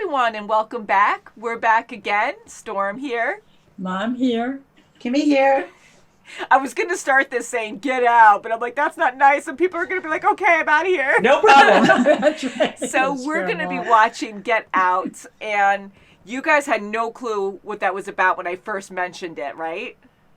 everyone, and welcome back. We're back again. Storm here. Mom here. Kimmy here. I was going to start this saying, get out, but I'm like, that's not nice, and people are going to be like, okay, I'm out of here. No problem. That's right. So we're going to be watching Get Out, and you guys had no clue what that was about when I first mentioned it, right?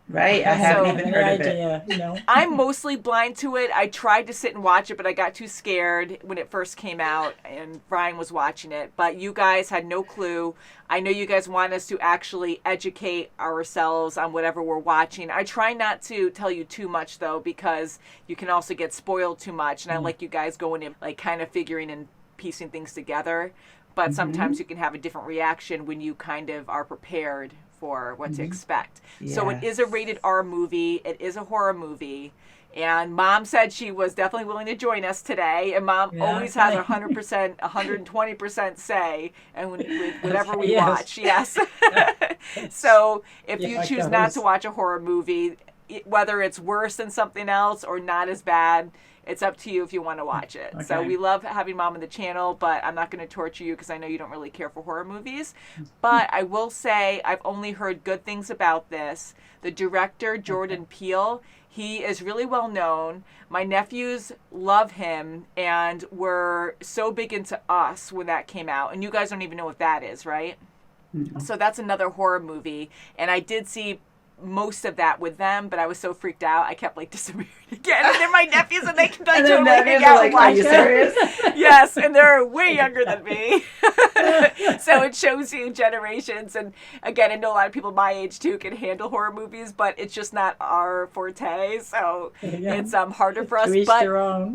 Right, I haven't even heard of it. No. I'm mostly blind to it. I tried to sit and watch it, but I got too scared when it first came out, and Brian was watching it. But you guys had no clue. I know you guys want us to actually educate ourselves on whatever we're watching. I try not to tell you too much, though, because you can also get spoiled too much. And I like you guys going in, like, kind of figuring and piecing things together. But sometimes you can have a different reaction when you kind of are prepared for what to expect. Yes. So it is a rated R movie. It is a horror movie. And Mom said she was definitely willing to join us today. And Mom always has 100%, 120% say and whatever we watch. Yes. So if you choose not to watch a horror movie, whether it's worse than something else or not as bad, it's up to you if you want to watch it. Okay. So we love having Mom on the channel, but I'm not going to torture you because I know you don't really care for horror movies. But I will say I've only heard good things about this. The director, Jordan Peele, he is really well known. My nephews love him and were so big into Us when that came out. And you guys don't even know what that is, right? Mm-hmm. So that's another horror movie. And I did see most of that with them, but I was so freaked out I kept like disappearing again, and they're my nephews and they can like totally hang out and watch. Are you serious? Yes, and they're way younger than me. So it shows you generations, and again, I know a lot of people my age too can handle horror movies, but it's just not our forte, so it's harder for us. But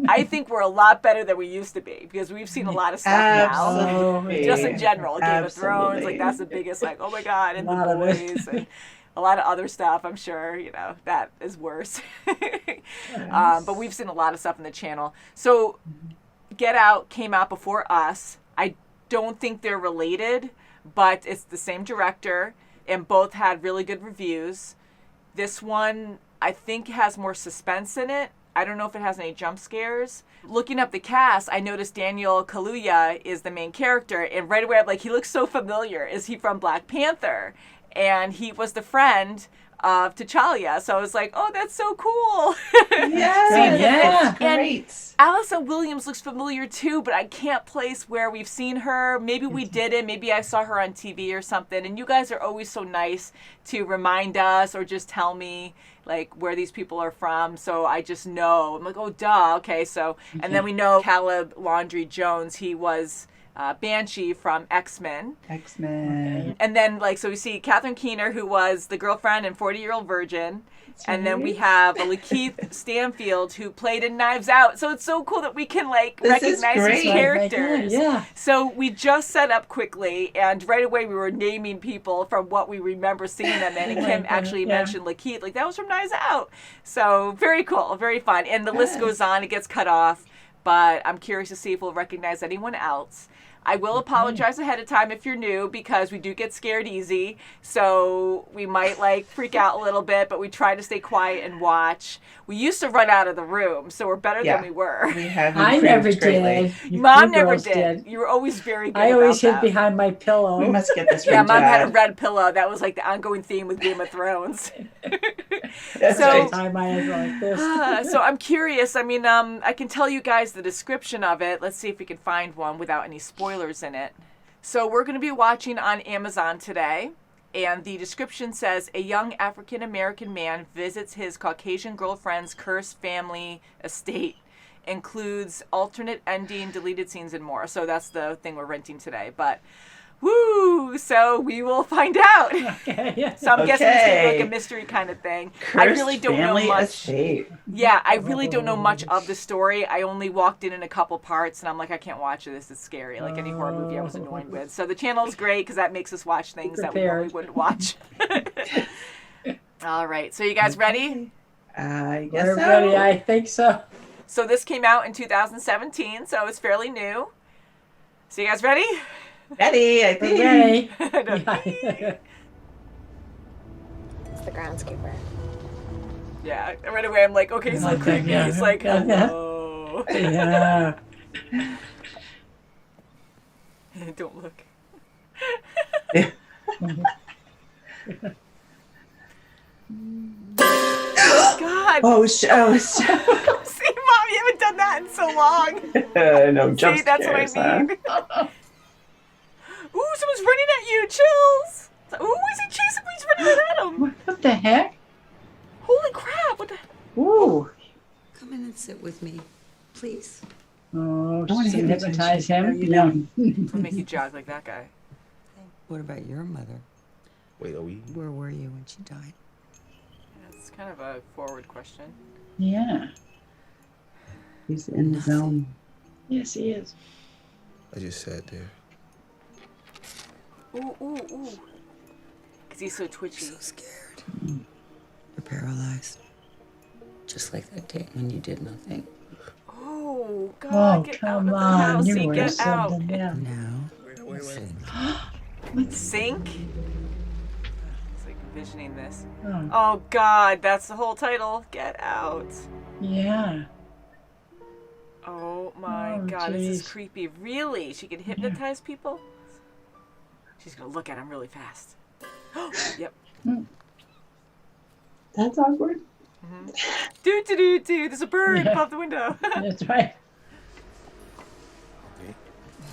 I think we're a lot better than we used to be because we've seen a lot of stuff now. Just in general, Game of Thrones, like that's the biggest, like, oh my god, and The Boys and a lot of other stuff, I'm sure, that is worse. But we've seen a lot of stuff on the channel. So Get Out came out before Us. I don't think they're related, but it's the same director, and both had really good reviews. This one, I think, has more suspense in it. I don't know if it has any jump scares. Looking up the cast, I noticed Daniel Kaluuya is the main character, and right away I'm like, he looks so familiar. Is he from Black Panther? And he was the friend of T'Challa. So I was like, oh, that's so cool. Yeah, great. And Allison Williams looks familiar too, but I can't place where we've seen her. Maybe we didn't. Maybe I saw her on TV or something. And you guys are always so nice to remind us or just tell me like where these people are from. So I just know. I'm like, oh, duh. Okay, so. And then we know Caleb Laundrie Jones. He was Banshee from X-Men. X-Men. And then, so we see Catherine Keener, who was the girlfriend in 40-Year-Old Virgin. And then we have Lakeith Stanfield, who played in Knives Out. So it's so cool that we can, recognize these characters. Yeah. So we just set up quickly, and right away we were naming people from what we remember seeing them in. And Kim actually mentioned Lakeith. That was from Knives Out. So very cool, very fun. And the list goes on. It gets cut off. But I'm curious to see if we'll recognize anyone else. I will apologize ahead of time if you're new because we do get scared easy. So we might freak out a little bit, but we try to stay quiet and watch. We used to run out of the room, so we're better than we were. I never did. Mom never did. You were always very good. I always hid behind my pillow. We must get this from Mom Dad. had a red pillow. That was the ongoing theme with Game of Thrones. So I'm curious. I mean, I can tell you guys the description of it. Let's see if we can find one without any spoilers in it. So we're going to be watching on Amazon today, and the description says a young African-American man visits his Caucasian girlfriend's cursed family estate, includes alternate ending, deleted scenes, and more. So that's the thing we're renting today. But woo! So we will find out. So I'm guessing it's going to be like a mystery kind of thing. Cursed I really don't know much. Estate. Yeah, I really don't know much of the story. I only walked in a couple parts, and I'm like, I can't watch this. It's scary. Like any horror movie I was annoyed with. So the channel is great because that makes us watch things that we normally wouldn't watch. All right. So you guys ready? I guess We're ready. I think so. So this came out in 2017, so it's fairly new. So you guys ready? Ready, I think. Ready. It's the groundskeeper. Yeah, right away I'm like, okay, he's so creepy. He's like, hello. Yeah. Don't look. God. See, Mom, you haven't done that in so long. No jump See, that's scares, what I mean. Ooh, someone's running at you. Chills. Ooh, is he chasing me? He's running right at him. What the heck? Holy crap. What the? Ooh. Come in and sit with me, please. Oh, I wanna she's gonna hypnotize hypnotize him? you. No. I'll make you jog like that guy. What about your mother? Wait, are we? Where were you when she died? That's kind of a forward question. Yeah. He's in the zone. Yes, he is. I just sat there. Ooh, ooh, ooh. Because he's so twitchy. So scared. You're paralyzed. Just like that day when you did nothing. Oh, God, Oh, get out come of the on. house. You See, were get out. something. Yeah. Now, listen. Sink? It's like envisioning this. Oh, Oh, God, that's the whole title. Get out. yeah. Oh, my Oh, God, this is jeez. creepy. Really? She can hypnotize people? She's going to look at him really fast. Yep. That's awkward. Do, do, do, do. There's a bird Yeah. above the window. That's right.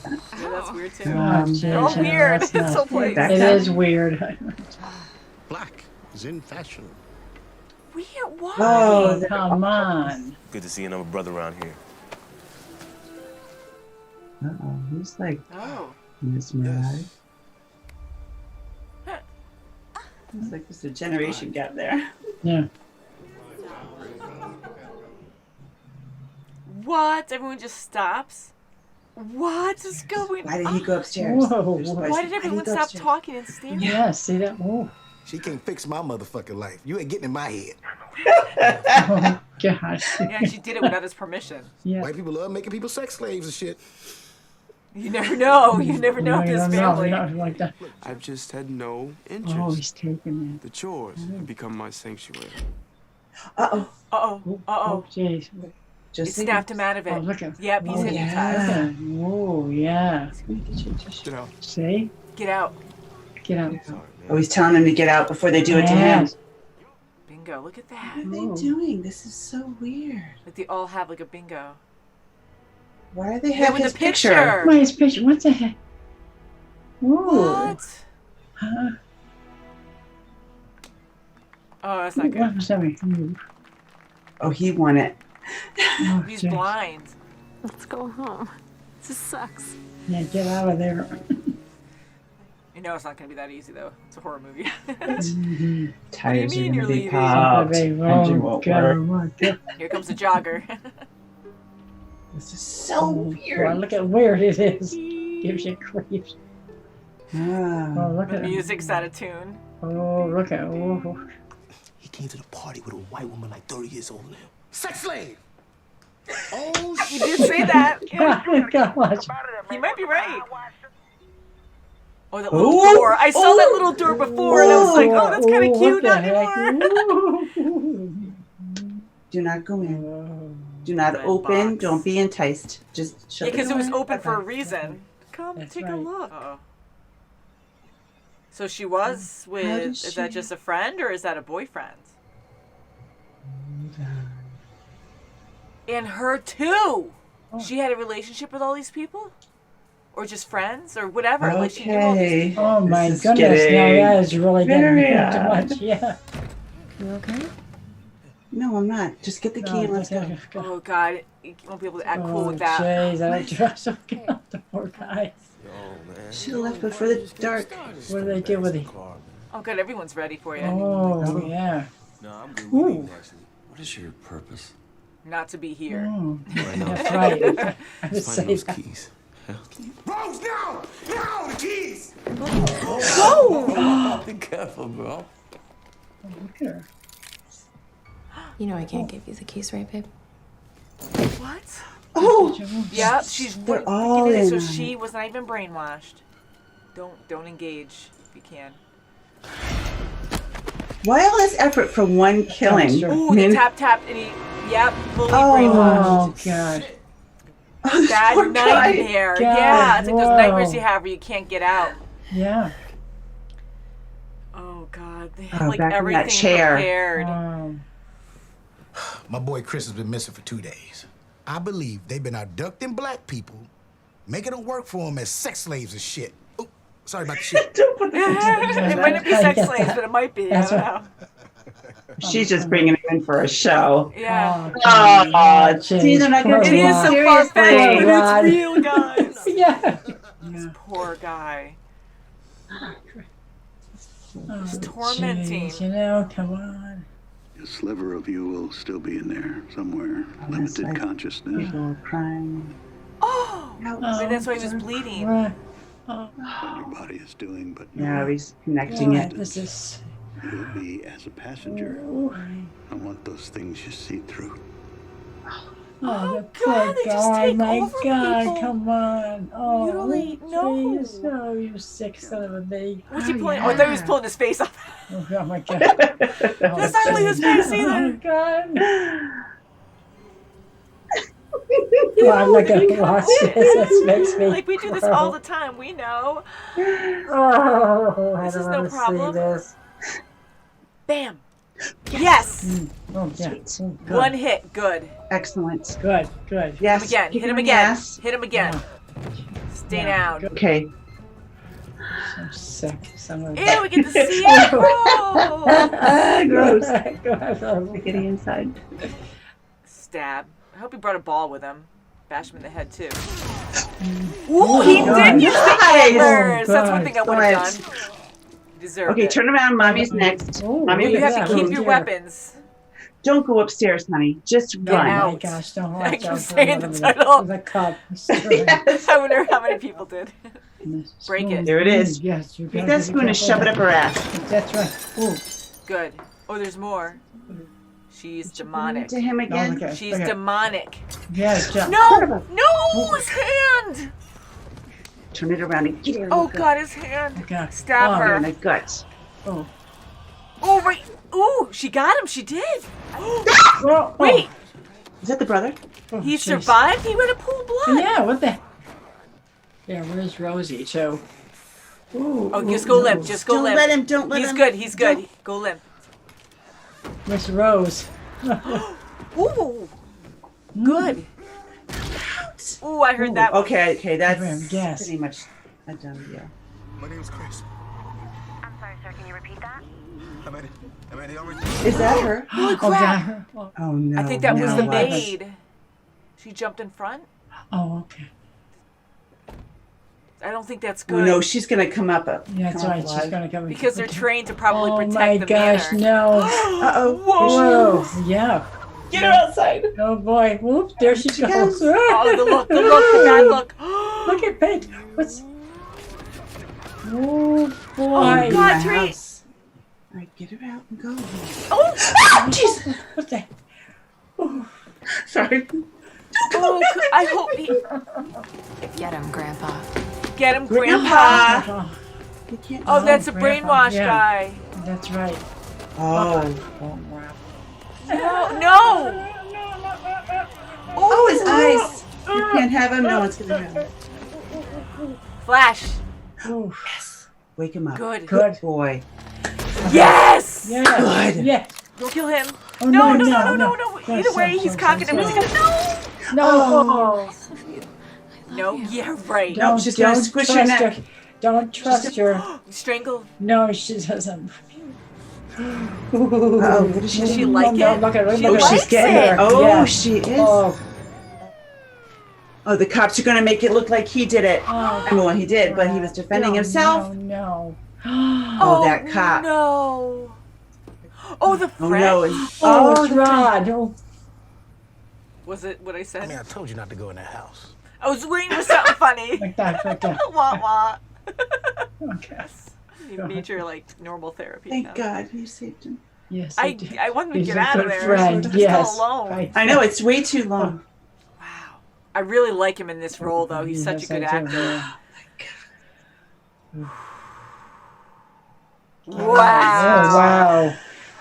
Yeah, that's weird, too. Oh, They're all jeez, weird. that's It's not- so place. Back It up. is weird. Black is in fashion. Weird. Why? Oh, they're Come on. Good to see another brother around here. Uh-oh, he's like Oh. mesmerized. It's like there's a generation gap there. Yeah. What? Everyone just stops? What is going Why did on? he go upstairs? Whoa, There's a whoa. question. Why did everyone go stop upstairs? talking and staring? Yeah, see that? Oh, She can't fix my motherfucking life. You ain't getting in my head. oh gosh. Yeah, she did it without his permission. Yeah. White people love making people sex slaves and shit. You never know. You never know No, this no, family. no, like that. I've just had no interest. Oh, he's taking The chores have become my sanctuary. Uh-oh. Uh-oh. it. Uh-oh. Oh, jeez. It Just snapped him out of Oh, it. look at. Yep, he's Oh, hypnotized. yeah. Oh, yeah. Get out. See? Get out. Get out. Oh, he's telling him to get out before they do it to him. Yes. Bingo. Look at that. What are Oh. they doing? This is so weird. Like they all have like a bingo. Why do they Yeah, have with his the picture? picture. Why his picture? What the heck? Ooh. What? Huh? Oh, that's not What good. was that? Ooh. Oh, he won it. Oh, He's jeez. blind. Let's go home. This sucks. Yeah, get out of there. You know it's not going to be that easy, though. It's a horror movie. Tires mean are gonna you're be leaving? popped. Oh, Engine won't work. Here comes the jogger. This is so Boy, weird. look at where it is. Gives you creeps. Ah. Oh, look The at music's out of tune. Oh, look at. Oh. He came to the party with a white woman like 30 years older than him. Sex slave! Oh, You shit! did say that. Yeah, Gosh. he might be right. Oh, that little Ooh. door. I saw that little door before, and I was like, oh, that's kind of cute. Not anymore. Do not go in. Oh. Do not Red open. box. Don't be enticed. Just Yeah, shut the because it was door. open for a Okay. reason. Come That's take a right. look. Uh-oh. So she was with, did is that she- just a friend or is that a boyfriend? And her too. She had a relationship with all these people? Or just friends or whatever. Like she knew all these Okay. people. Oh my This is goodness! Now getting that is really getting very too odd. much. Yeah. You okay? No, I'm not. Just get the key and let's go. Oh God, you won't be able to act cool Oh with that. jeez, I don't trust him. The poor guy. Yo, man. Should have left before the dark. What do they do with it? Oh good, everyone's ready for you. Oh yeah. No, I'm good Ooh. with eating, actually. What is your purpose? Not to be here. Oh, Right now, that's right. I would say find those that. keys. Rose, now! Now, the keys! Be careful, bro. Oh, look at her. You know I can't give you the keys, right, babe? What? Oh, Yep, she's They're thinking all it, in so on she was not even brainwashed. Don't engage if you can. why all this effort for one killing? Sure. Ooh, I the mean, tap and he, yep, fully Oh. brainwashed. Oh god. this Bad poor guy. nightmare. God, Yeah, it's like those nightmares whoa. you have where you can't get out. Yeah. Oh God, they Oh, had like back in that everything chair. prepared. My boy Chris has been missing for 2 days. I believe they've been abducting black people, making them work for them as sex slaves and shit. Oh, sorry about the shit. Don't put the It might not be sex slaves, but it might be. I That's don't right. know. She's just bringing him in for a show. Yeah. Oh, see, they're not going to It take is it so far fetched, seriously. but it's real, guys. Yeah. This poor guy. It's tormenting. You know, come on. A sliver of you will still be in there somewhere. that's Limited right. consciousness. People crying. Oh, maybe that's why he was bleeding. Right. What your body is doing, but Yeah, he's connecting God, it. this is. you'll be as a passenger. I want those things you see through. Oh, the God, poor they just guy. take My over God, people. come on. Oh, You don't know. please, no, you sick son of a bitch. What's he pulling? Oh, I thought he was pulling his face off. Oh, my God. That's not really his face Oh, either. God. Well, I'm not going to watch this. This makes me Like we do this all the time. We know. Oh, I This don't is no want to problem. see this. Bam. Yes. Oh, yeah. Oh, good. One hit. Good. Excellent. Good, good. Yes. Hit him again. kick Hit him in the again. ass. Hit him again. Stay down. Okay. I'm sick. Some of Ew, we get to see it. Oh. Gross. Getting inside. Stab. I hope he brought a ball with him. Bash him in the head too. Ooh, he did use the antlers. That's one thing I would have Excellent. done. Deserved Okay, it. turn around. Mommy's next. Oh, Mommy, You look have at to that. keep Oh, your dear. weapons. don't go upstairs, honey. Just Oh run. out. my gosh, don't I watch keep out saying for the one of title. The cup. Yes. I wonder how many people did. Break it. There it is. Yes, you Take gotta that be spoon and careful shove it with up her ass. that. That's right. Ooh. Good. Oh, there's more. She's demonic. To him Oh, again. okay. She's okay. demonic. Yes, jump. No! No! His hand! Turn it around and get her. Oh, God, his hand. Okay. Stab Oh, Her in her. the guts. Oh. Oh, right. Ooh, she got him. She did. Oh, Wait. Is that the brother? oh, He jeez. survived? He would have pulled blood. Yeah, what the? Yeah, where's Rosie? So. Ooh, Oh, just go limp. Just go Don't limp. let him. Don't let He's him. good. He's good. Go limp. Miss Rose. Ooh. Good. Ooh, I heard that one. Okay, okay, that's Yes. pretty much a done deal. My name's Chris. I'm sorry, sir. Can you repeat that? I'm at the already. Is that her? Holy Oh, crap. got her. Oh, Oh no. I think that was no. the What? maid. She jumped in front. oh, okay. I don't think that's Oh, good. no, she's gonna come up. Yeah, that's come up right. She's alive. gonna come. Because they're trained to probably Oh protect my the gosh, manor. no. Uh-oh. Whoa. Yeah. Get her outside. Oh boy. Whoop. There she goes. Oh, the look, the bad look. Look at Paige. What's? Oh boy. Oh, God, My Tree. house. All right, get her out and go. Oh, Jesus. What's that? Sorry. oh, I hope he... Get him, Grandpa. Get him, Grandpa. Oh, You can't. Oh, that's a Grandpa, brainwash yeah. guy. that's right. Oh. Oh wow. No. Oh, his eyes. You can't have him. No one's gonna have him. Flash. Ooh. Wake him up. Good. Good. Boy. Yes. Yeah. Good. Yeah. Don't kill him. Oh, No. No, Either way, he's cocking him. He's gonna... No. No. Yeah, right. No, she's gonna squish her trust neck. her. Don't trust her. Strangle. No, she doesn't. Oh, what does she Does she do? like No, it? look at her, She look at her. Oh, she's likes getting it. her. Oh, Yeah. she is. Oh. Oh, the cops are gonna make it look like he did it. Oh. I mean, well, he did, but he was defending No, himself. No. Oh, that cop. No. Oh, the Oh friend. no. It's, Oh, Rod. Oh. Was it what I said? I mean, I told you not to go in that house. I was waiting for something funny. Like that, like that. Wah wah. Okay. You need your like normal therapy. thank now. God you saved him. Yes. I did. wanted to He's get a out of good there. friend. Just Yes. all alone. Right. I know it's way too long. Wow. I really like him in this role though. He's such a good Yes, I do, actor. yeah. Wow. Oh, wow.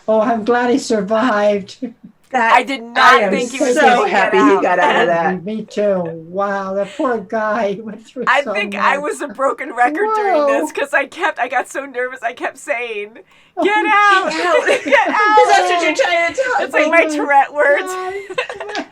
Oh, I'm glad he survived. I did not think he was so going to happy get out. he got out of that. Me too. Wow, that poor guy went through I so think much. I was a broken record during Whoa. this because I got so nervous. I kept saying, "Get out, Get out. get out." Because that's what you're trying to tell It's like my Tourette words. God.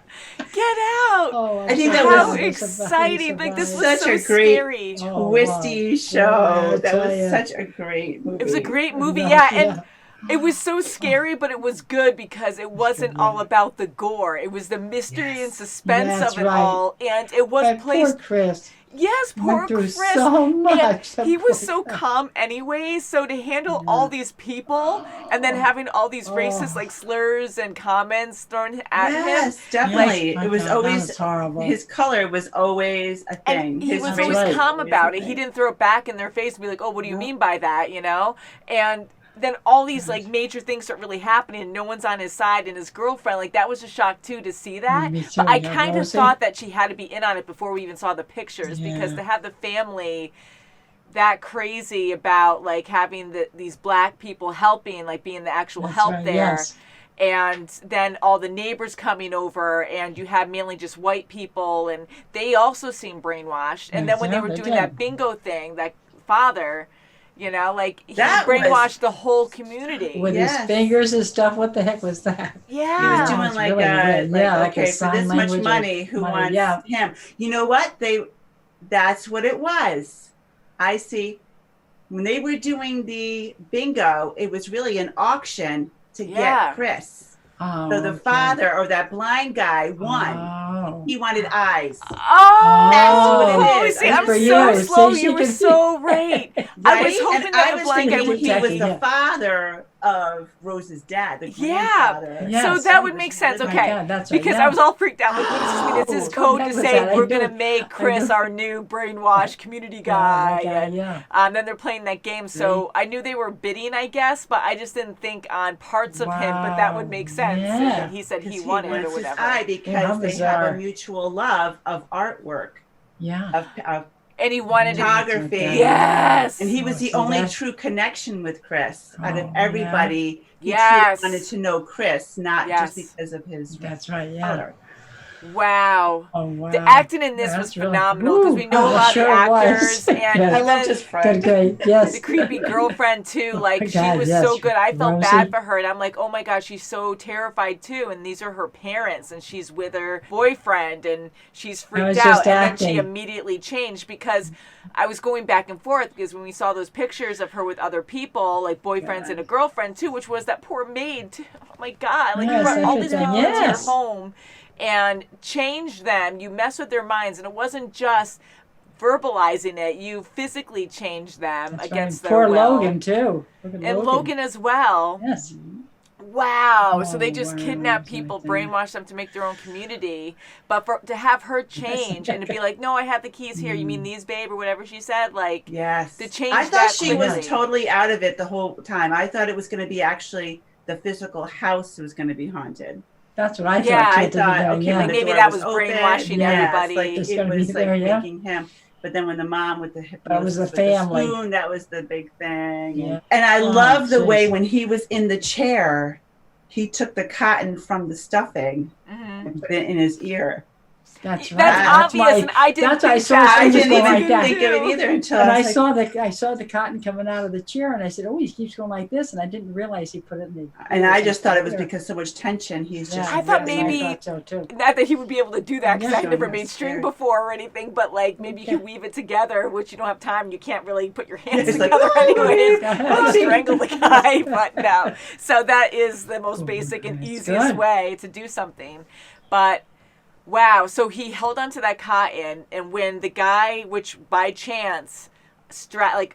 Get out. Oh, I think that How was exciting. Like, this was such so a great scary. twisty show. That was such a great movie. It was a great movie, yeah, and it was so scary, but it was good because it wasn't all about the gore. It was the mystery and suspense of it all, and it was that placed. Poor Chris. Yes, poor Went through Chris. so much. And he was so calm anyway, so to handle all these people and then having all these racist like slurs and comments thrown at him. Yes, definitely. Yes, it was that always was horrible. His color was always a thing. And he His was race always calm always about a it. He thing. didn't throw it back in their face and be like, "Oh, what do you mean by that?" You know? And then all these like major things start really happening and no one's on his side, and his girlfriend, like, that was a shock too to see that. Me too, But I yeah, kind of Rosie. thought that she had to be in on it before we even saw the pictures, because to have the family that crazy about like having these black people helping, like being the actual help right, there. yes. And then all the neighbors coming over, and you have mainly just white people, and they also seem brainwashed. And then when they were doing that bingo thing, that father, you know, like, he That brainwashed the whole community. With his fingers and stuff. What the heck was that? Yeah. He was doing It's like, really weird. like, Yeah, like a okay, for sign this much language money, of who money, wants yeah. him? You know what? That's what it was. I see. When they were doing the bingo, it was really an auction to get Chris. Oh, So the father, or that blind guy, won. Oh. He wanted eyes. Oh, that's what it is. See, I'm For so you. slow. See, You she were can so right. I Right? was hoping And that I the was blind guy thinking would he was be. the father of Rose's dad, the Yeah, grandfather. so that would make sense. Oh my Okay, God, that's right, because yeah. I was all freaked out. Like, what does this mean? It's his code to What say was that? we're I gonna do- make Chris our new brainwashed community guy, and then they're playing that game. So I knew they were bidding, I guess, but I just didn't think on parts of him. But that would make sense. Yeah. And he said he Because wanted wants or his whatever. eye because they have a mutual love of artwork. Yeah. Of and he wanted photography. Yes. And he was the so only that's- true connection with Chris out of everybody. He Yes. truly wanted to know Chris, not just because of his That's right, yeah. color. Wow. Oh, wow. The acting in this That's was really- phenomenal because we know Ooh, a lot sure of the actors was. and Yes. even I loved his friend. Good, yes. the creepy girlfriend too. Like, my she God, was yes. so good. I felt Rosie. bad for her, and I'm like, oh my God, she's so terrified too. And these are her parents, and she's with her boyfriend, and she's freaked was out. just And then acting. she immediately changed because I was going back and forth because when we saw those pictures of her with other people, like boyfriends and a girlfriend too, which was that poor maid too. Oh my God, like, you Yes, brought all these everything. people into your Yes. home and change them. You mess with their minds, and it wasn't just verbalizing it. You physically changed them That's against right. their Poor will. Logan, too. Look at And Logan as well. Yes. Wow. So they Oh, just wow, kidnap that's people, everything. brainwash them to make their own community. But to have her change and to be like, no, I have the keys here. You mean these, babe, or whatever she said? Like, Yes. to change I thought that she quickly. was totally out of it the whole time. I thought it was going to be actually the physical house was going to be haunted. That's what I thought. Yeah, too, I at the thought, beginning, okay, yeah. when the Maybe door that was open, brainwashing yes, everybody. Like, It's it gonna be was like there, yeah. making him. But then when the mom with the hypnosis, That was the with family. spoon, that was the big thing. Yeah. And I Oh, love the way jeez. when he was in the chair, he took the cotton from the stuffing and put it in his ear. That's right. That's obvious, why- and I didn't that's why I think saw that. I things didn't go even like that. think of it either until And I I was like, saw the cotton coming out of the chair, and I said, "Oh, he keeps going like this," and I didn't realize he put it in the. and I just thought it was Here. because so much tension. He's Yeah, just. I thought really- maybe- I thought so too. Not that he would be able to do that because Yeah. I've never I'm made string scared. before or anything, but like maybe you can weave it together, which you don't have time. You can't really put your hands It's like, together anyways. "Ooh." Like, strangle the guy, but no. So that is the most basic and That's easiest good. way to do something. But wow, so he held onto that cotton, and when the guy, which by chance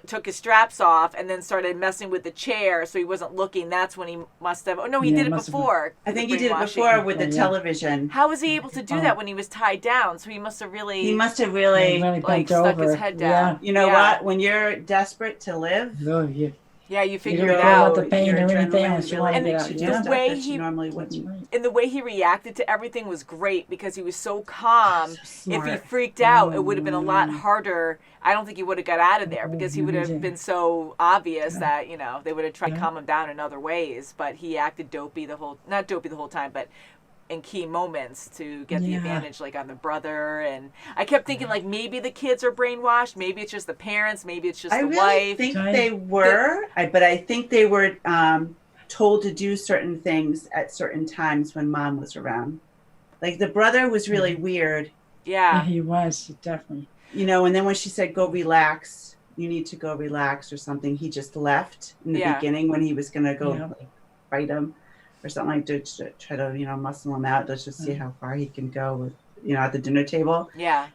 took his straps off and then started messing with the chair so he wasn't looking, that's when he must have. Oh no, he Yeah, did it must have been. before. I think he the did it brainwashing. before with the Yeah. television. How was he able to do Oh. that when he was tied down? So he must have really. He must have really. Really like bent stuck his over. head down. You know Yeah. what? When you're desperate to live, Oh, you Yeah, you You figure don't it feel out. about the pain your or anything adrenaline else. You really want to get makes out. you do Yeah. stuff way that he- you normally That's wouldn't. right. And the way he reacted to everything was great because he was so calm. If he smart. freaked out, it would have been a lot harder. I don't think he would have got out of there because he would have been so obvious that, they would have tried to calm him down in other ways. But he acted dopey not dopey the whole time, but in key moments to get the advantage, like on the brother. And I kept thinking, like, maybe the kids are brainwashed, maybe it's just the parents, maybe it's just the wife. I think they were, but I think they were told to do certain things at certain times when mom was around. Like the brother was really weird. Yeah, he was, definitely. You know, and then when she said, go relax, you need to go relax or something, he just left in the beginning when he was going to go like, fight him or something, like to try to, you know, muscle him out. Let's just see how far he can go with, you know, at the dinner table. Yeah.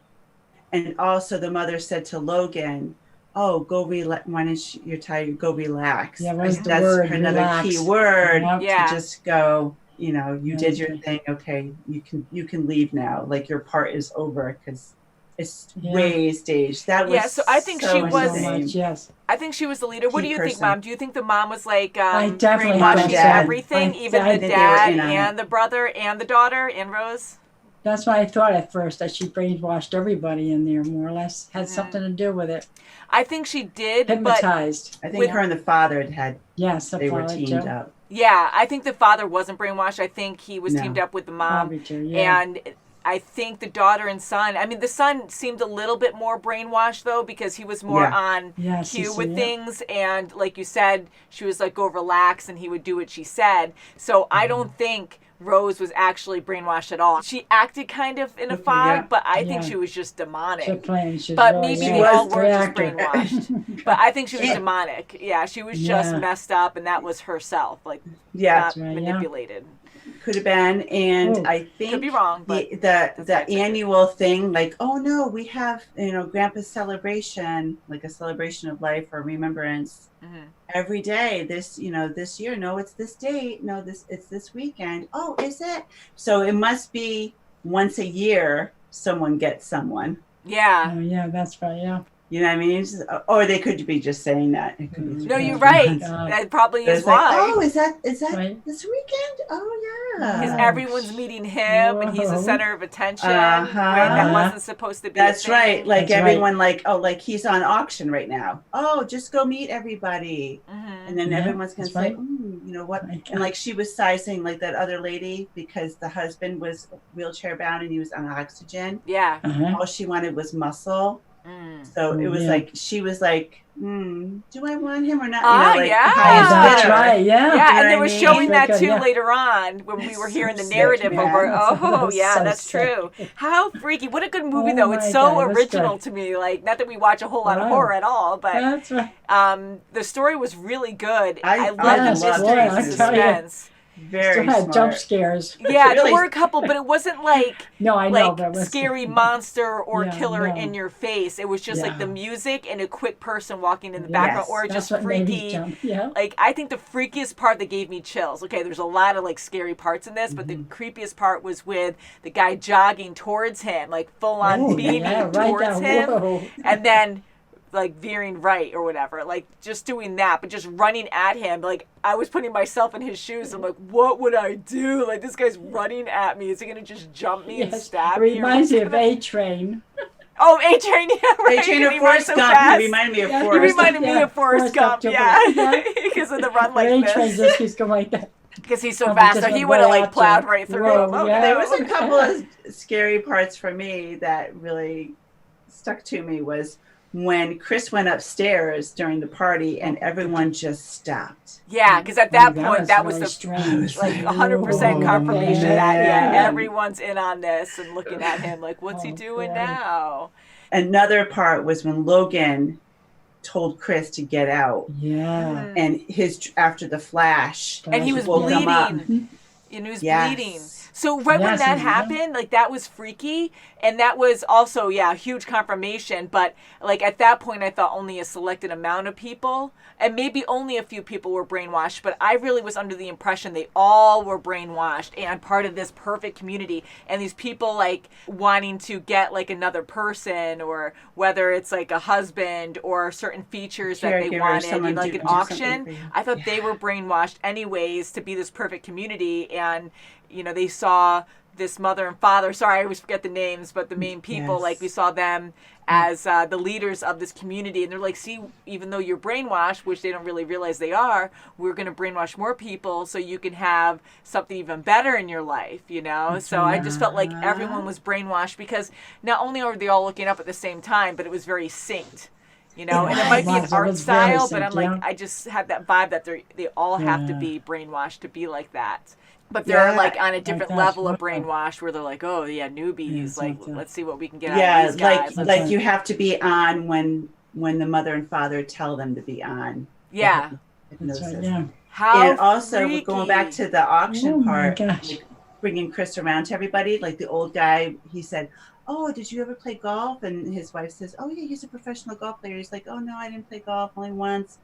And also the mother said to Logan, oh, go relax. Why don't you're tired? Go relax. Yeah, what was the that's word? another Relax. key word Yeah. to just go, you know, you did your thing. Okay, you can leave now. Like your part is over because it's way staged. That was so I think she was. insane. I think she was the leader. What do you think, person. Mom? Do you think the mom was like I definitely brainwashing think so. everything, even I the think dad they were in on and the brother and the daughter and Rose? That's what I thought at first, that she brainwashed everybody in there, more or less. Had something to do with it. I think she did, Hypnotized. I think her and the father had. Yes, they were teamed up. Yeah, I think the father wasn't brainwashed. I think he was teamed up with the mom. Probably too, yeah. And I think the daughter and son, I mean, the son seemed a little bit more brainwashed, though, because he was more on cue with things. And like you said, she was like, go relax, and he would do what she said. So I don't think Rose was actually brainwashed at all. She acted kind of in a fog, but I think she was just demonic. But maybe they all were just brainwashed. But I think she was demonic. Yeah, she was just messed up, and that was herself, like not manipulated. Could have been, and I think could be wrong. But the annual thing, like, oh no, we have, you know, Grandpa's celebration, like a celebration of life or remembrance every day. This, you know, this year, no, it's this date. No, it's this weekend. Oh, is it? So it must be once a year someone gets someone. Yeah. Oh, yeah, that's right. Yeah. You know what I mean? It's just, or they could be just saying that. It could be no, you're right. That probably is why. Like, oh, is that this weekend? Oh, yeah. Because everyone's meeting him, and he's the center of attention. Right? That wasn't supposed to be. That's right. Like everyone, like, oh, like he's on auction right now. Oh, just go meet everybody, and then everyone's gonna say, you know what? And like she was sizing like that other lady because the husband was wheelchair bound and he was on oxygen. Yeah. All she wanted was muscle. So it was like she was like, do I want him or not? You know, like that's right. Yeah. Yeah, and they were showing that too later on when we were hearing the narrative over. Oh, yeah, that's true. How freaky! What a good movie though. It's so original to me. Like, not that we watch a whole lot of horror at all, but that's right. The story was really good. I love the mystery and suspense. Very still had smart. jump scares. Yeah, really? there were a couple, but it wasn't like no, I know, like scary monster or killer in your face. It was just like the music and a quick person walking in the background, or just freaky. Like, I think the freakiest part that gave me chills. Okay, there's a lot of like scary parts in this, but the creepiest part was with the guy jogging towards him, like full on beaming towards him, and then like veering right or whatever, like just doing that, but just running at him. Like, I was putting myself in his shoes. I'm like, what would I do? Like, this guy's running at me. Is he gonna just jump me and stab me? It reminds me of A-Train. Oh, A-Train, yeah, right. A-Train or Forrest Gump. He reminded me of Forrest. He reminded me of Forrest Gump, yeah. Because of the run like this. A-Train just keeps going like that. Because he's so fast, so he would have like plowed right through him. There was a couple of scary parts for me that really stuck to me was when Chris went upstairs during the party and everyone just stopped. Yeah, because at that point, that was the strange, like 100% confirmation that everyone's in on this and looking at him like, what's he doing now? Another part was when Logan told Chris to get out. Yeah. And after the flash. And he was bleeding. And he was bleeding. So when that happened, like, that was freaky, and that was also, huge confirmation. But like at that point, I thought only a selected amount of people, and maybe only a few people were brainwashed. But I really was under the impression they all were brainwashed and part of this perfect community. And these people like wanting to get like another person, or whether it's like a husband or certain features that they wanted, you know, like an auction. I thought they were brainwashed anyways to be this perfect community. And you know, they saw this mother and father, sorry, I always forget the names, but the main people, Yes. like we saw them as the leaders of this community, and they're like, see, even though you're brainwashed, which they don't really realize they are, we're going to brainwash more people so you can have something even better in your life, you know? So I just felt like everyone was brainwashed because not only are they all looking up at the same time, but it was very synced. You know, and it might be an art style, but I'm like, I just had that vibe that they all have to be brainwashed to be like that. But they're like on a different level of brainwash where they're like, oh yeah, newbies, like let's see what we can get out of these guys. like you have to be on when the mother and father tell them to be on. Yeah. Hypnosis. Yeah. How and also freaky. going back to the auction part, gosh. like bringing Chris around to everybody, like the old guy, he said, oh, did you ever play golf? And his wife says, oh yeah, he's a professional golf player. He's like, oh no, I didn't play golf, only once.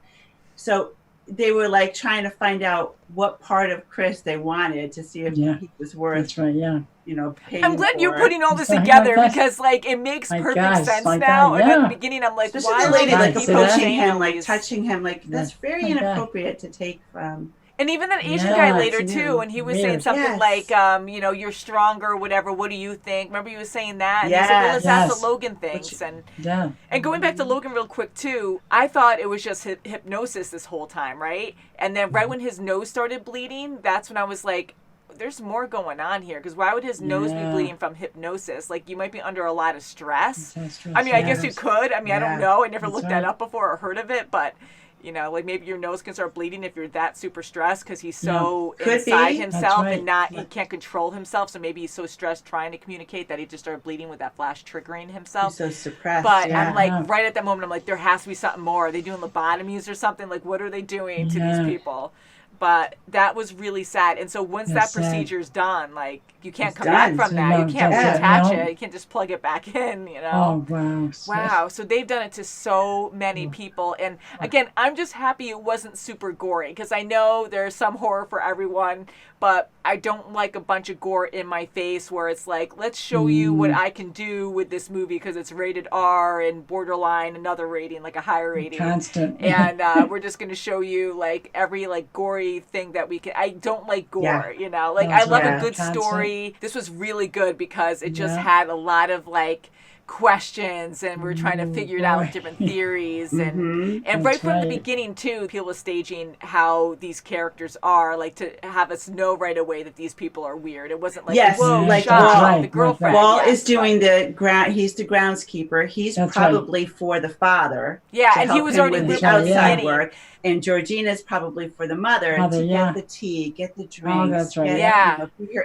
So they were like trying to find out what part of Chris they wanted to see if he was worth. That's right. Yeah. You know, paying I'm glad you're for. putting all this together because like it makes perfect sense now. And at the beginning, I'm like, especially why the lady like people approaching saying him, all like these- touching him, like that's very inappropriate to take from. And even that Asian guy later too, and he was saying something like, you know, you're stronger, whatever. What do you think? Remember, he was saying that. And he said, well, that's what Logan thinks. And going back to Logan real quick too, I thought it was just hypnosis this whole time, right? And then right when his nose started bleeding, that's when I was like, there's more going on here, because why would his nose be bleeding from hypnosis? Like, you might be under a lot of stress. I mean, I guess you could. I mean, I don't know. I never looked that up before or heard of it, but you know, like maybe your nose can start bleeding if you're that super stressed because he's so inside himself and he can't control himself. So maybe he's so stressed trying to communicate that he just started bleeding with that flash triggering himself. He's so suppressed. But I'm like, right at that moment, I'm like, there has to be something more. Are they doing lobotomies or something? Like, what are they doing to these people? But that was really sad. And so once that procedure's done, like, you can't come back from that. You can't reattach it. You can't just plug it back in, you know? Oh, wow. Wow. So they've done it to so many people. And again, I'm just happy it wasn't super gory because I know there's some horror for everyone, but I don't like a bunch of gore in my face where it's like, let's show you what I can do with this movie because it's rated R and borderline another rating, like a higher rating. Constant. And we're just going to show you like every like gory thing that we can. I don't like gore, you know? Like I love a good story. This was really good because it just had a lot of like questions and we're trying to figure it out with different theories and right from the beginning too, people were staging how these characters are, like to have us know right away that these people are weird. It wasn't like whoa, like Shaw, the girlfriend. Wall is doing the ground. He's the groundskeeper. He's probably for the father. Yeah, and he was already with the outside work. And Georgina's probably for the mother to get the tea, get the drinks,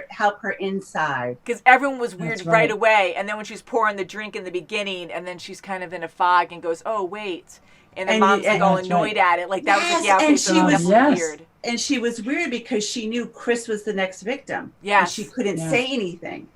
help her inside. Because everyone was weird right away, and then when she's pouring the drink in the beginning, and then she's kind of in a fog and goes, "Oh wait," and then mom's like all annoyed at it, like that was like and she was weird. And she was weird because she knew Chris was the next victim. Yeah, and she couldn't say anything.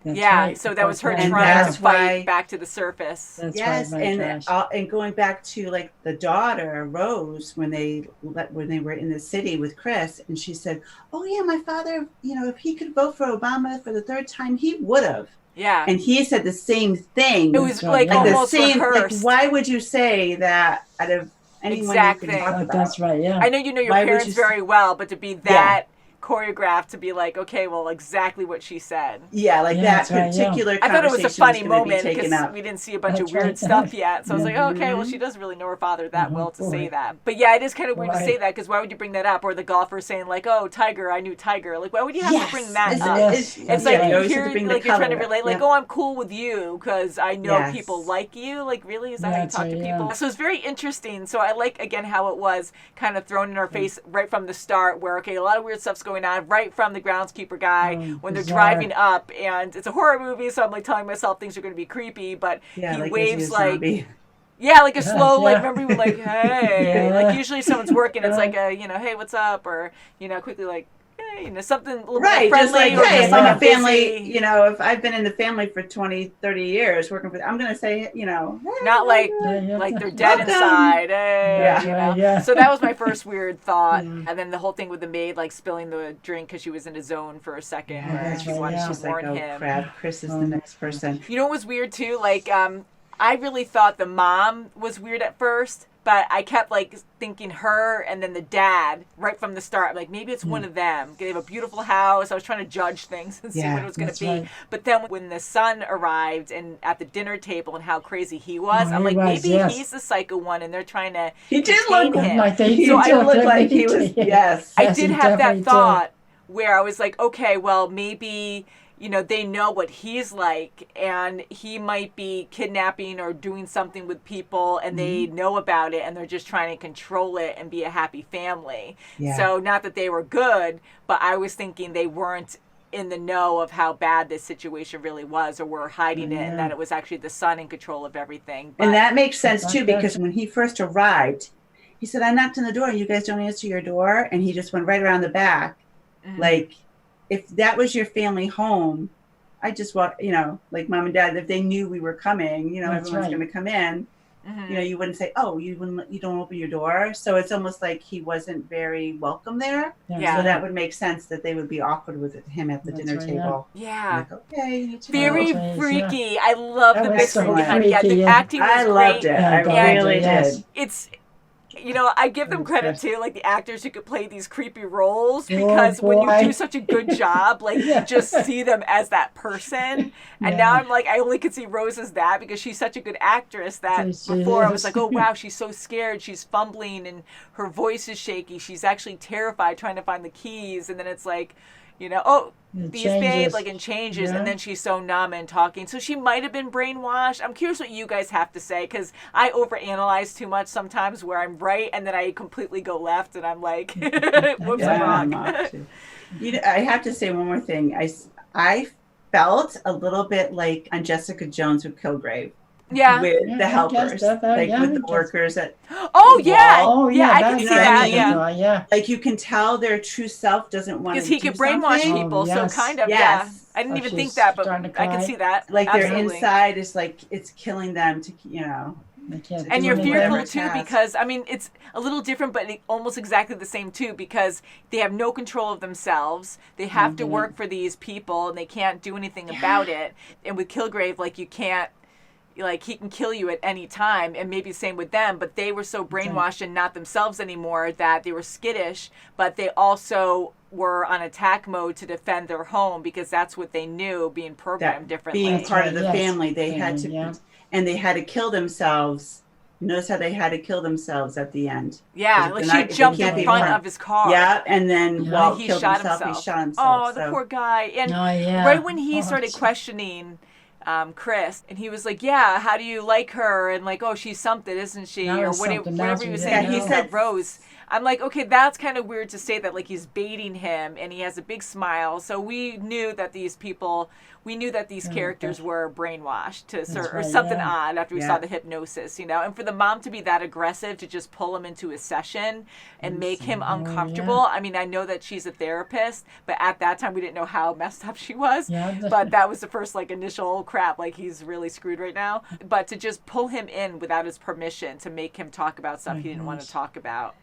So that was her trying to fight back to the surface. And going back to like the daughter Rose when they were in the city with Chris, and she said, "Oh yeah, my father, you know, if he could vote for Obama for the third time, he would have." Yeah, and he said the same thing. It was like almost the same. rehearsed. Like, why would you say that out of anyone you can talk about? That's right. Yeah, I know you know your parents very well, but to be that choreographed, to be like, okay, well, exactly what she said. Yeah, like that particular. I thought it was a funny moment because we didn't see a bunch of weird stuff yet. So I was like, oh, okay, well, she doesn't really know her father that well to say that. But yeah, it is kind of weird to say that because why would you bring that up? Or the golfer saying like, oh, Tiger, I knew Tiger. Like, why would you have to bring that up? It's like you're trying to relate, like, oh, I'm cool with you because I know people like you. Like, really, is that how you talk to people? So it's very interesting. So I like again how it was kind of thrown in our face right from the start, where okay, a lot of weird stuff's going on right from the groundskeeper guy when they're driving up, and it's a horror movie, so I'm like telling myself things are going to be creepy, but he waves like like a slow like remember we were like hey like usually someone's working, it's like a you know hey what's up, or you know quickly like hey, you know something a little more friendly, just like or hey, just like like a family busy. you know, if I've been in the family for 20-30 years working for, I'm gonna say, you know, hey, not like they're dead inside, you know? So that was my first weird thought. And then the whole thing with the maid like spilling the drink because she was in a zone for a second where she wanted to warn him. Crap, Chris is the next person. You know what was weird too, like I really thought the mom was weird at first, but I kept like thinking her and then the dad right from the start. I'm like, maybe it's one of them. They have a beautiful house. I was trying to judge things and see what it was going to be. Right. But then when the son arrived and at the dinner table and how crazy he was, I'm like, was, maybe yes. he's the psycho one and they're trying to He did contain look him. like they He did did look like he definitely was. did. Yes. I Yes, did he have that definitely thought where I was like, okay, well, maybe, they know what he's like and he might be kidnapping or doing something with people and they know about it and they're just trying to control it and be a happy family. Yeah. So not that they were good, but I was thinking they weren't in the know of how bad this situation really was or were hiding it and that it was actually the son in control of everything. But, And that makes sense too, Okay. because when he first arrived, he said, I knocked on the door and you guys don't answer your door. And he just went right around the back. Like, if that was your family home, I just walk, like mom and dad, if they knew we were coming, That's everyone's right. going to come in, you wouldn't say, oh, you don't open your door. So it's almost like he wasn't very welcome there. Yeah. So that would make sense that they would be awkward with him at the That's dinner right, table. yeah. Like, okay, you need to Very That's right, freaky. I love That the was mystery so behind it. Yeah, the freaky, yeah. acting was I loved great. it. Yeah, I God, really yes. did. It's I give them credit Yes. too, like the actors who could play these creepy roles Oh, because when you boy. do such a good job, like Yeah. you just see them as that person. And now I'm like, I only could see Rose as that because she's such a good actress that Yes, she before I was is. like, oh wow, she's so scared, she's fumbling and her voice is shaky. She's actually terrified trying to find the keys, and then it's like, oh, It these babe, changes. like, and changes, Yeah. and then she's so numb and talking. So she might have been brainwashed. I'm curious what you guys have to say, because I overanalyze too much sometimes where I'm right, and then I completely go left, and I'm like, whoops, I'm I'm wrong. off too. I have to say one more thing. I felt a little bit like on Jessica Jones with Kilgrave. Yeah. With Yeah, the I helpers, guess that, like yeah, with I the guess. workers at Oh, yeah. Oh, Yeah, I can that's see what I that, mean. yeah. Yeah. like you can tell their true self doesn't want to Because he do could brainwash something. people, yes. so kind of, Yes. yeah. I didn't Oh, even she's think that, but starting to I can cry. see that. Like their Absolutely. inside is like it's killing them to They can't And do you're anything. fearful whatever too task. because, I mean, it's a little different, but almost exactly the same too because they have no control of themselves. They have to work for these people and they can't do anything about it. And with Kilgrave, like, you can't, like, he can kill you at any time, and maybe the same with them, but they were so brainwashed and not themselves anymore that they were skittish, but they also were on attack mode to defend their home because that's what they knew, being programmed differently. being part of the Yes. family, they had to, Yeah. and they had to kill themselves. You notice how they had to kill themselves at the end. Yeah, Because like if she they're not- jumped if they in can't front be of his car. Yeah, and then Yeah. Walt he killed shot himself. himself. He shot himself. Oh, the so. poor guy. And Oh, yeah. right when he Oh, started it's- questioning Chris, and he was like, yeah, how do you like her? And like, oh, she's something, isn't she? Now Or it's something. Now whatever he was she's- saying. Yeah, He he said said- Rose. I'm like, okay, that's kind of weird to say that, like, he's baiting him, and he has a big smile. So we knew that these characters were brainwashed to or right, something yeah. odd after we saw the hypnosis, And for the mom to be that aggressive, to just pull him into a session and make him uncomfortable. I mean, I know that she's a therapist, but at that time we didn't know how messed up she was. Yeah. But that was the first, like, initial crap, like, he's really screwed right now. But to just pull him in without his permission to make him talk about stuff he didn't want to talk about.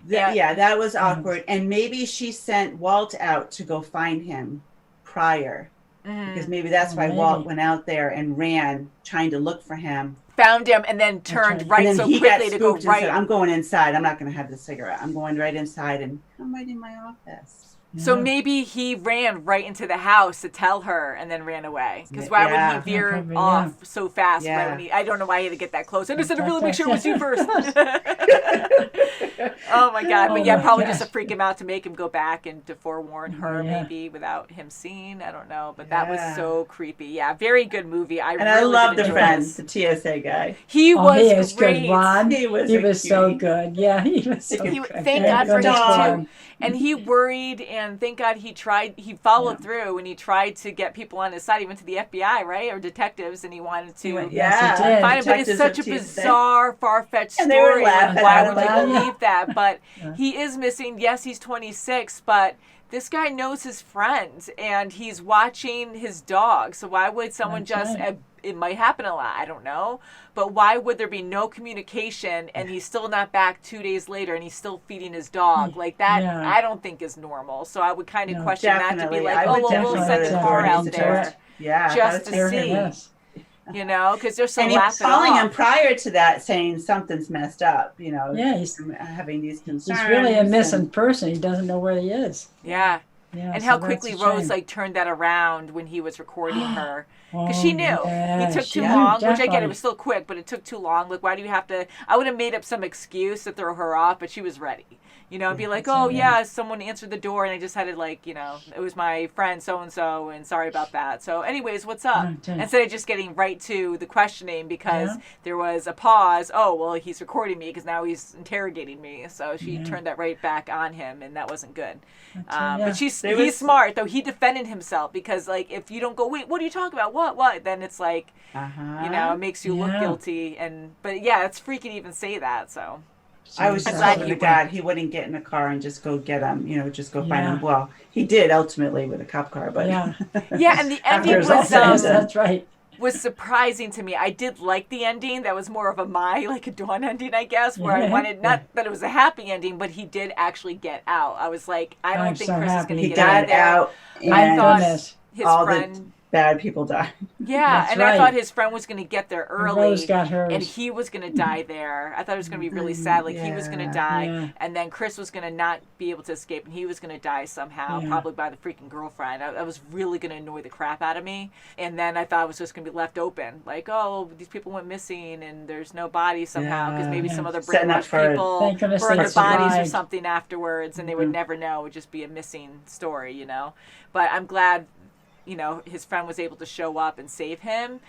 Yeah, that was awkward. And maybe she sent Walt out to go find him prior. Because maybe that's why Walt went out there and ran trying to look for him. Found him and then turned right and then so he got quickly to go spooked and right. said, I'm going inside. I'm not going to have the cigarette. I'm going right inside and come right in my office. So maybe he ran right into the house to tell her and then ran away. Because why would he veer Probably, off so fast? Yeah. Right when I don't know why he had to get that close. I just had to really make sure it was you first. Oh my God. But Oh yeah, my probably gosh. just to freak him out, to make him go back and to forewarn her Yeah. maybe without him seeing. I don't know. But that was Yeah. so creepy. Yeah, very good movie. And really I love did the enjoy friend, this. the TSA guy. He Oh, was he is great. good, Ron. He was He a was so cutie. good. Yeah, he was so He, good. thank Yeah, God for his dog. too. And he worried, and thank God he followed through, and he tried to get people on his side. He went to the FBI, right, or detectives, and he wanted to Yeah, Yes, he did. find him. But it's detectives such a of TSA. bizarre, far-fetched And they were story. Like, laughing why at would him, you like, believe that? But he is missing. Yes, he's 26, but this guy knows his friend, and he's watching his dog. So why would someone That's just... right. It might happen a lot, I don't know. But why would there be no communication and he's still not back 2 days later and he's still feeding his dog? Like that, Yeah. I don't think is normal. So I would kind of No, question that to be definitely. like, I oh, would well, we'll definitely send go the to car the out authorities there. into it. Yeah, Just that to was see. Yes. You know, because they're so And he was laughing calling him off. prior to that, saying something's messed up. You know, Yeah, he's having these concerns. really a missing person. He doesn't know where he is. Yeah. Yeah, And so how that's quickly a Rose shame. like turned that around when he was recording her. Because Oh, she knew. yeah, He took she too knew, long, which I get, definitely. it was still quick, but it took too long. Like, why do you have to? I would have made up some excuse to throw her off, but she was ready. You know, and be like, oh, yeah, someone answered the door, and I just had to, like, you know, it was my friend so-and-so, and sorry about that. So, anyways, what's up? Okay. Instead of just getting right to the questioning because Yeah. there was a pause. Oh, well, he's recording me because now he's interrogating me. So she turned that right back on him, and that wasn't good. But he's smart, though. He defended himself because, like, if you don't go, wait, what are you talking about? What? Then it's like, you know, it makes you look guilty. But yeah, it's freaky to even say that. So I was just glad hoping to God he wouldn't get in a car and just go get him, you know, just go find him. Yeah. Well, he did ultimately with a cop car, but Yeah. yeah, and the ending After was it's all said and That's right. was surprising to me. I did like the ending. That was more of a like a Dawn ending, I guess, where I wanted not that it was a happy ending, but he did actually get out. I was like, I don't I'm think so Chris is happy. going to he get got out, and I thought goodness. his all friend. the bad people died. Yeah, That's and I right. thought his friend was going to get there And early, Rose got hers. and he was going to die there. I thought it was going to be really sad. Like he was going to die, Yeah. and then Chris was going to not be able to escape, and he was going to die somehow, probably by the freaking girlfriend. I was really going to annoy the crap out of me. And then I thought it was just going to be left open, like, oh, these people went missing, and there's no bodies somehow because maybe some other Setting up brainwashed for- people Thank goodness burned they their bodies or survived. something afterwards, and they would never know. It would just be a missing story, you know. But I'm glad. You know, his friend was able to show up and save him.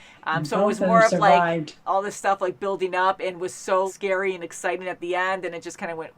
So it was Both of more them of like survived. all this stuff like building up and was so scary and exciting at the end, and it just kind of went.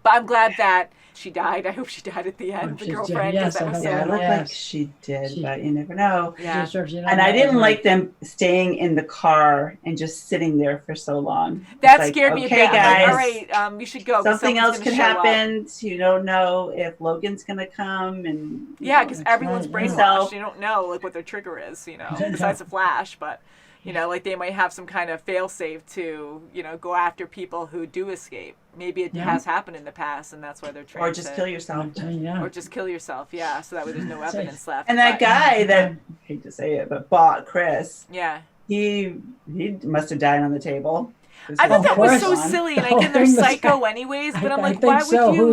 But I'm glad that she died. I hope she died at the end, the she did. girlfriend. Yes, That I was hope so Yeah, it so. looked cool. like she did, but you never know. Yeah. And I didn't like them staying in the car and just sitting there for so long. That Like, scared me a okay, bit. I'm guys, like, all right, you should go. 'cause something else someone's could gonna show up. happen. You don't know if Logan's gonna come, and Yeah, because That's everyone's right, yeah. brainwashed. You don't know like what their trigger is, you know, besides the Flash. But you know, like they might have some kind of failsafe to, you know, go after people who do escape. Maybe it has happened in the past, and that's why they're trained. or just kill yourself. Or just kill yourself. Yeah, so that way there's no evidence left. And that But- guy that I hate to say it, but bought Chris, Yeah. he must have died on the table. I thought that was course. so silly, and I The get they're whole thing was- psycho anyways. But I'm I like, think why so. would you?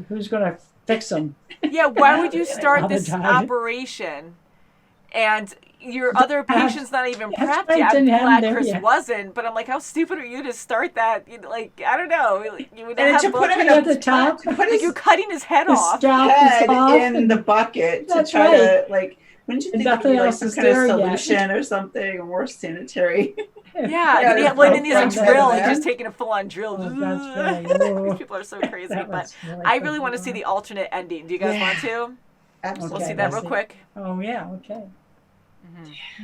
Who's gonna fix them? Yeah, why would you start Other this time. operation, and your other patient's not even That's prepped right, yet? I'm didn't have glad them Chris yet. wasn't, but I'm like, how stupid are you to start that? You know, like, I don't know. You would And have to put blood him At the top, to put like his you're cutting his head off. scalp head is off, in the bucket to That's try to like. Wouldn't you And think it would nothing be like else some is kind of there yet. solution or something, or more sanitary? Yeah, Yeah, yeah. there's Well, no then he's like front drill. end He's there. just taking a full-on drill. Oh, that's right. Oh. These people are so crazy. That But was really I good. really want to see the alternate ending. Do you guys want to? Absolutely. We'll see that real quick. Oh yeah, okay.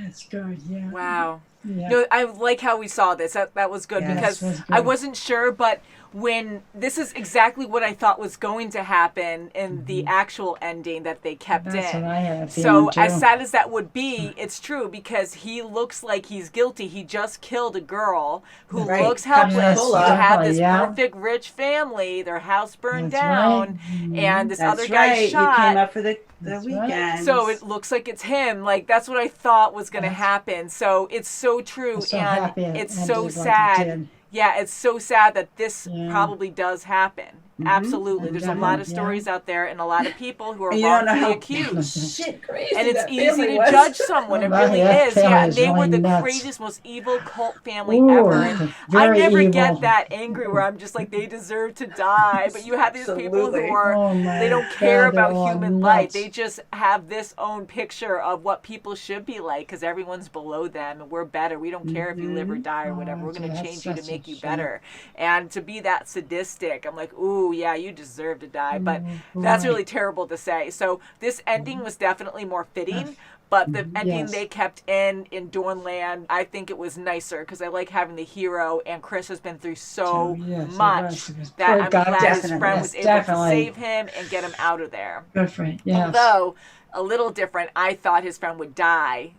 That's good. Yeah. Wow. Yeah. No, I like how we saw this. That was good Yes. because That was good. I wasn't sure, but when this is exactly what I thought was going to happen in the actual ending that they kept That's in. what I had a So feeling, as too. sad as that would be, it's true because he looks like he's guilty. He just killed a girl who Right. looks helpless. Yes, He had this yeah. perfect rich family. Their house burned That's down, right. and this That's other guy right. shot. You came up for the That's right. weekend. So it looks like it's him. Like that's what I thought was going to happen. So it's so true, I'm so and happy it it's ended so like it sad. did. Yeah, it's so sad that this Yeah. probably does happen. Absolutely, there's a lot of Yeah. stories out there, and a lot of people who are And you don't know wrongfully how accused. shit crazy And it's that easy family to was. judge someone. It Oh, really that is. family Yeah, is they were really the nuts. craziest, most evil cult family Ooh, ever. And I very never evil. get that angry where I'm just like they deserve to die. But you have these people Absolutely. who are Oh, my they don't care God, they're about all human life. nuts. They just have this own picture of what people should be like because everyone's below them and we're better. We don't care if you live or die or whatever. We're going to that's change you to such a make you shame. better. And to be that sadistic, I'm like, ooh, yeah, you deserve to die. But that's right. really terrible to say. So this ending was definitely more fitting. But the ending Yes. they kept in Dawnland, I think it was nicer because I like having the hero, and Chris has been through so Yes, it much was. It was that poor I'm guy. glad his Definitely. friend Yes, was able definitely. to save him and get him out of there. Good for it. Yes. Although a little different, I thought his friend would die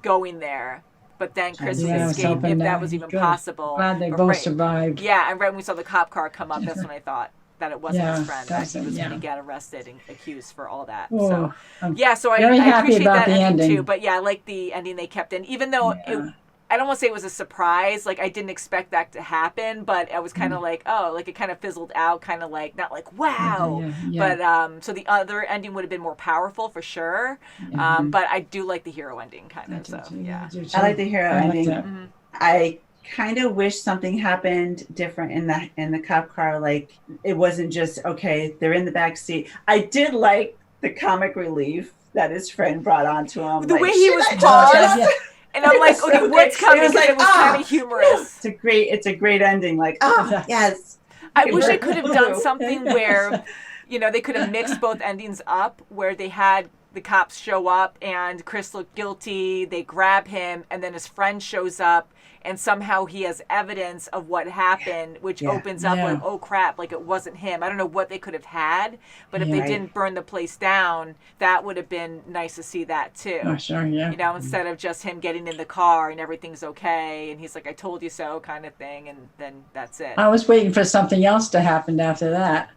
going there, but then Chris Yeah, I was escaped hoping if that that was he even could. possible. Glad they But both right- survived. Yeah, and right when we saw the cop car come up, that's when I thought that it wasn't Yeah, his friend, that he that's it, was yeah. going to get arrested and accused for all that. Oh, So I'm yeah, so I very happy appreciate about that the ending too. ending. But yeah, I like the ending they kept in, even though it I don't want to say it was a surprise. Like, I didn't expect that to happen, but I was kind of like, oh, like it kind of fizzled out, kind of like, not like, wow. But, so the other ending would have been more powerful for sure. But I do like the hero ending kind of. So, yeah. I like the hero ending. Mm-hmm. I kind of wish something happened different in the cop car. Like, it wasn't just, okay, they're in the back seat. I did like the comic relief that his friend brought onto him. The like, way he was paused. And I'm like, okay, so what's coming? It was like, kind of humorous. It's a great ending. Like, oh, yes. I wish I could have done something where, you know, they could have mixed both endings up, where they had the cops show up and Chris looked guilty, they grab him, and then his friend shows up, and somehow he has evidence of what happened, which opens up like, oh crap, like it wasn't him. I don't know what they could have had, but if they didn't burn the place down, that would have been nice to see that too. Oh, sure, yeah. You know, instead of just him getting in the car and everything's okay, and he's like, I told you so kind of thing, and then that's it. I was waiting for something else to happen after that.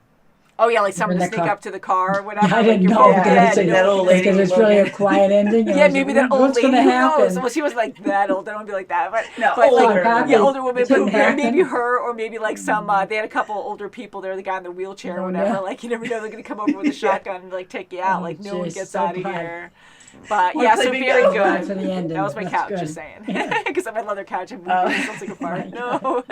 Oh yeah, like someone to sneak up to the car or whatever. I didn't know because it's really a quiet ending. Yeah, maybe that old lady. Who knows? Happen? Well, she was like that old. I don't be like that, but no, but older. Like, older woman. But maybe her, or maybe like some. They had a couple older people there. The guy in the wheelchair or whatever. Yeah. Like you never know, they're gonna come over with a shotgun and like take you out. Like no one gets out of here. But yeah, so very good. For the ending. That was my couch, just saying. Because I'm at leather couch and movie. Sounds like a fart. No.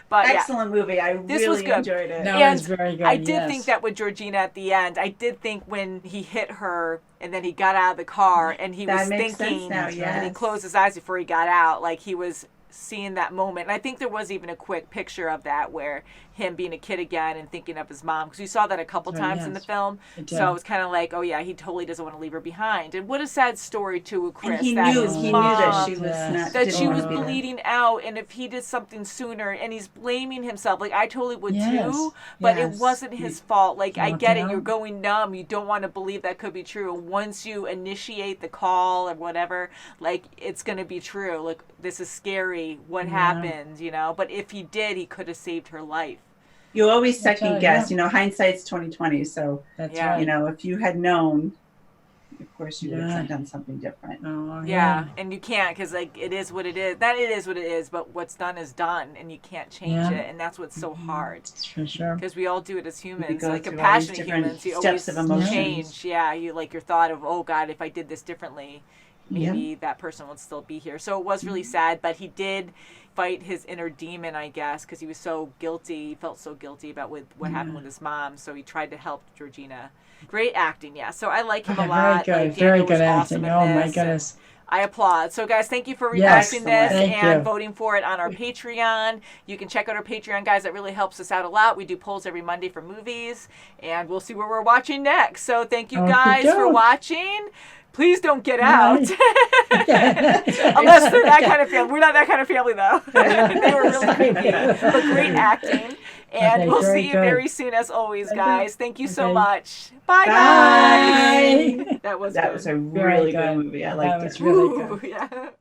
But excellent movie. I really enjoyed it. No, it was very good. I did think that with Georgina at the end, I did think when he hit her and then he got out of the car and he was thinking, and he closed his eyes before he got out, like he was seeing that moment. And I think there was even a quick picture of that where him being a kid again and thinking of his mom, because we saw that a couple times in the film. So I was kind of like, oh yeah, he totally doesn't want to leave her behind. And what a sad story too with Chris. And he that knew his that mom, she was not, that she was bleeding out, and if he did something sooner, and he's blaming himself, like I totally would too, but it wasn't his fault. Like I get it, you're going numb, you don't want to believe that could be true. Once you initiate the call or whatever, like it's gonna be true. Like this is scary. What happened, you know? But if he did, he could have saved her life. You always second guess, you know, hindsight's 20/20. So you know, if you had known, of course you would have done something different. And you can't, because like it is what it is. That it is what it is, but what's done is done, and you can't change it, and that's what's so hard. For sure. Because we all do it as humans, like compassionate humans. You always change. Yeah, you like your thought of, oh God, if I did this differently, maybe that person would still be here. So it was really sad, but he did fight his inner demon, I guess, because he was so guilty. He felt so guilty about what happened with his mom. So he tried to help Georgina. Great acting, so I like him a lot. Very good acting. Oh my goodness. I applaud. So guys, thank you for requesting this and voting for it on our Patreon. You can check out our Patreon, guys. That really helps us out a lot. We do polls every Monday for movies, and we'll see what we're watching next. So thank you guys for watching. Please don't get out. Unless they're that kind of family. We're not that kind of family, though. They were really creepy. But great acting. And we'll see you very soon, as always, guys. Thank you so much. Bye, guys. That was a really good movie. I liked it. That was really good.